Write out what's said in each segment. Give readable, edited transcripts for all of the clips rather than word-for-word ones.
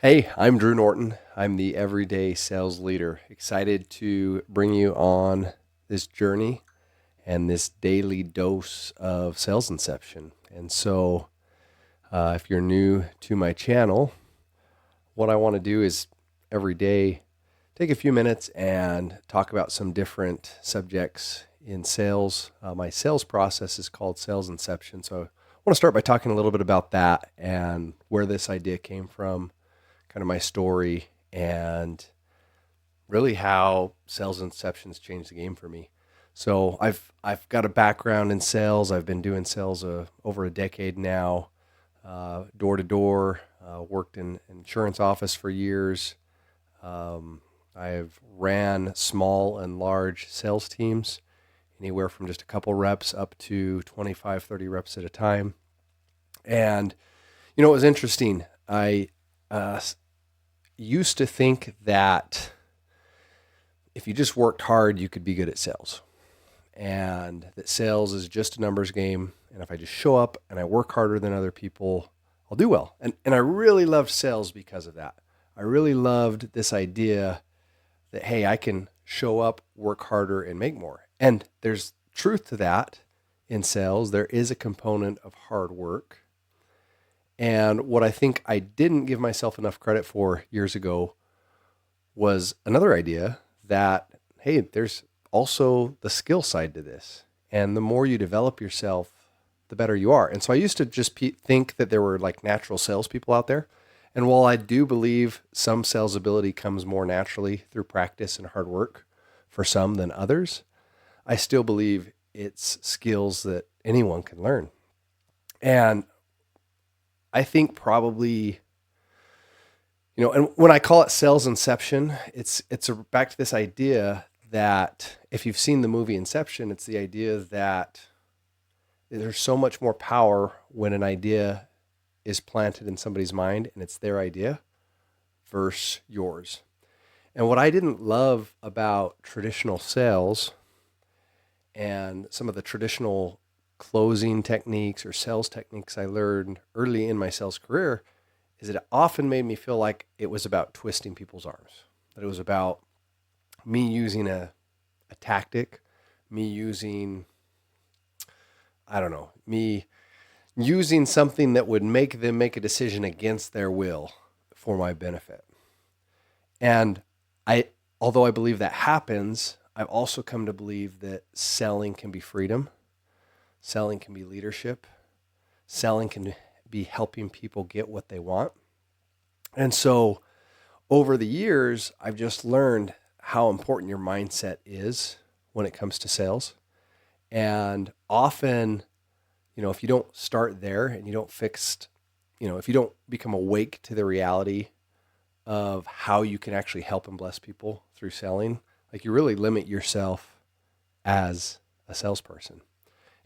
Hey, I'm Drew Norton. I'm the Everyday Sales Leader. Excited to bring you on this journey and this daily dose of sales inception. If you're new to my channel, what I want to do is every day take a few minutes and talk about some different subjects in sales. My sales process is called Sales Inception. So I want to start by talking a little bit about that and where this idea came from, kind of my story, and really how sales inceptions changed the game for me. So I've got a background in sales. I've been doing sales over a decade now, door to door. Worked in insurance office for years. I've ran small and large sales teams, anywhere from just a couple reps up to 25, 30 reps at a time. And it was interesting. I uh, used to think that if you just worked hard, you could be good at sales, and that sales is just a numbers game. And if I just show up and I work harder than other people, I'll do well. And I really loved sales because of that. I really loved this idea that, hey, I can show up, work harder, and make more. And there's truth to that in sales. There is a component of hard work. And what I think I didn't give myself enough credit for years ago was another idea that, hey, there's also the skill side to this. And the more you develop yourself, the better you are. And so I used to just think that there were like natural salespeople out there. And while I do believe some sales ability comes more naturally through practice and hard work for some than others, I still believe it's skills that anyone can learn. And I think probably, and when I call it sales inception, it's back to this idea that if you've seen the movie Inception, it's the idea that there's so much more power when an idea is planted in somebody's mind and it's their idea versus yours. And what I didn't love about traditional sales and some of the traditional closing techniques or sales techniques I learned early in my sales career is it often made me feel like it was about twisting people's arms, that it was about me using a tactic, me using, I don't know, me using something that would make them make a decision against their will for my benefit. And although I believe that happens, I've also come to believe that selling can be freedom, selling can be leadership, selling can be helping people get what they want. And so over the years, I've just learned how important your mindset is when it comes to sales. And often, if you don't start there and you don't if you don't become awake to the reality of how you can actually help and bless people through selling, like you really limit yourself as a salesperson.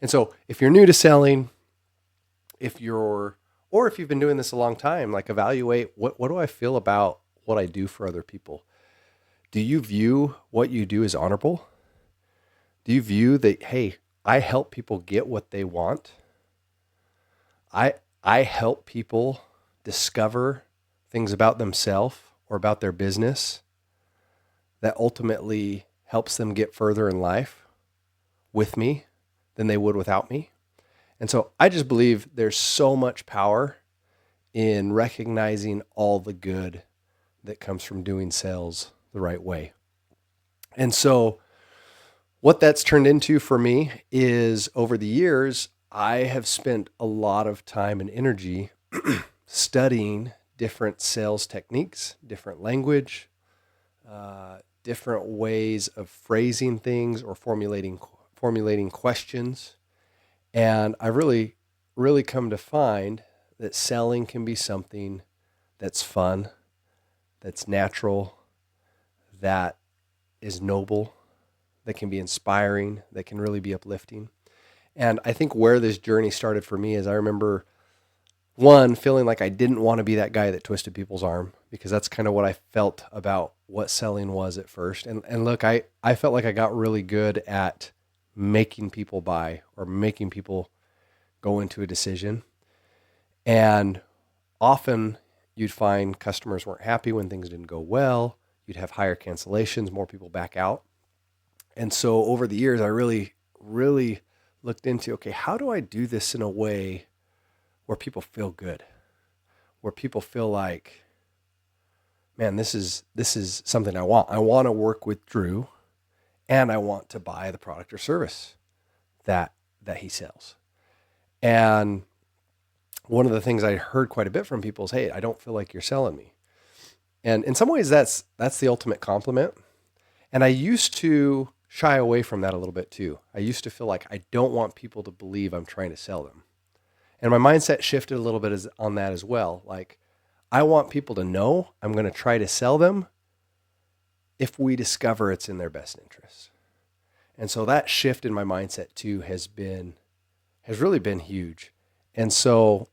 And so if you're new to selling, or if you've been doing this a long time, like evaluate what do I feel about what I do for other people? Do you view what you do as honorable? Do you view that, hey, I help people get what they want? I help people discover things about themselves or about their business that ultimately helps them get further in life with me than they would without me. And so I just believe there's so much power in recognizing all the good that comes from doing sales the right way. And so what that's turned into for me is over the years, I have spent a lot of time and energy studying different sales techniques, different language, different ways of phrasing things or formulating questions. And I really come to find that selling can be something that's fun, that's natural, that is noble, that can be inspiring, that can really be uplifting. And I think where this journey started for me is I remember one, feeling like I didn't want to be that guy that twisted people's arm, because that's kind of what I felt about what selling was at first. And look, I felt like I got really good at making people buy or making people go into a decision. And often you'd find customers weren't happy when things didn't go well. You'd have higher cancellations, more people back out. And so over the years, I really, really looked into, okay, how do I do this in a way where people feel good, where people feel like, man, this is something I want. I want to work with Drew, and I want to buy the product or service that he sells. And one of the things I heard quite a bit from people is, hey, I don't feel like you're selling me. And in some ways, that's the ultimate compliment. And I used to shy away from that a little bit too. I used to feel like I don't want people to believe I'm trying to sell them. And my mindset shifted a little bit on that as well. Like, I want people to know I'm going to try to sell them if we discover it's in their best interest. And so that shift in my mindset too has really been huge. And so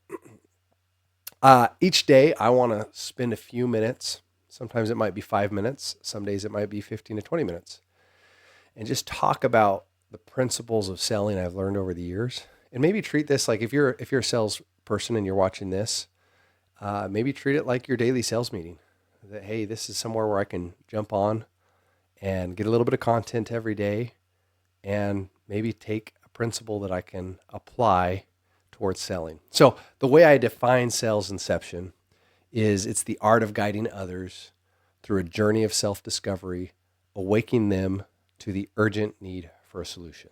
each day I want to spend a few minutes. Sometimes it might be 5 minutes. Some days it might be 15 to 20 minutes. And just talk about the principles of selling I've learned over the years. And maybe treat this like, if you're a salesperson and you're watching this, maybe treat it like your daily sales meeting. That, hey, this is somewhere where I can jump on and get a little bit of content every day, and maybe take a principle that I can apply towards selling. So the way I define sales inception is it's the art of guiding others through a journey of self-discovery, awakening them to the urgent need for a solution.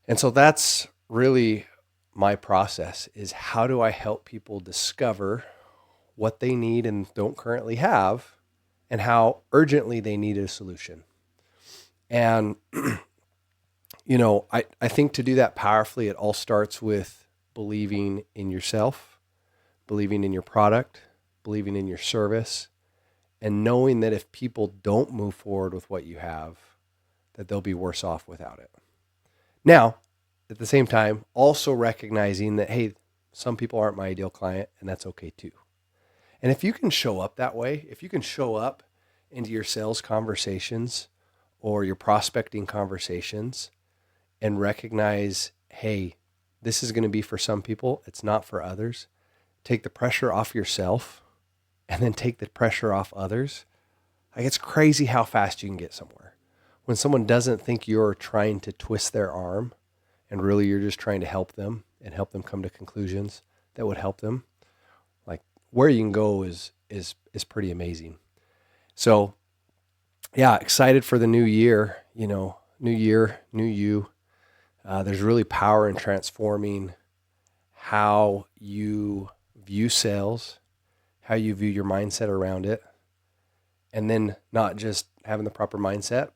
And so that's really my process, is how do I help people discover what they need and don't currently have, and how urgently they need a solution. And, I think to do that powerfully, it all starts with believing in yourself, believing in your product, believing in your service, and knowing that if people don't move forward with what you have, that they'll be worse off without it. Now, at the same time, also recognizing that, hey, some people aren't my ideal client, and that's okay too. And if you can show up that way, if you can show up into your sales conversations or your prospecting conversations and recognize, hey, this is going to be for some people, it's not for others. Take the pressure off yourself and then take the pressure off others. Like, it's crazy how fast you can get somewhere. When someone doesn't think you're trying to twist their arm and really you're just trying to help them and help them come to conclusions that would help them, like, where you can go is pretty amazing. So yeah, excited for the new year, new year, new you. There's really power in transforming how you view sales, how you view your mindset around it, and then not just having the proper mindset,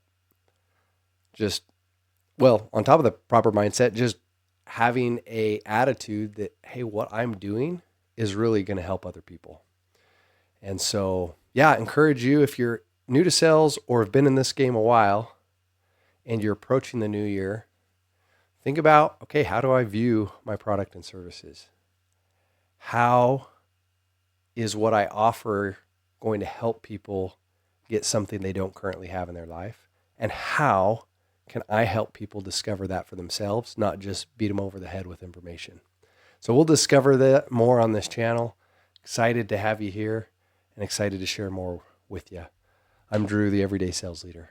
on top of the proper mindset, just having a attitude that, hey, what I'm doing is really going to help other people. And so, yeah, I encourage you, if you're new to sales or have been in this game a while and you're approaching the new year, think about, okay, how do I view my product and services? How is what I offer going to help people get something they don't currently have in their life? And how can I help people discover that for themselves, not just beat them over the head with information? So we'll discover that more on this channel. Excited to have you here and excited to share more with you. I'm Drew, the Everyday Sales Leader.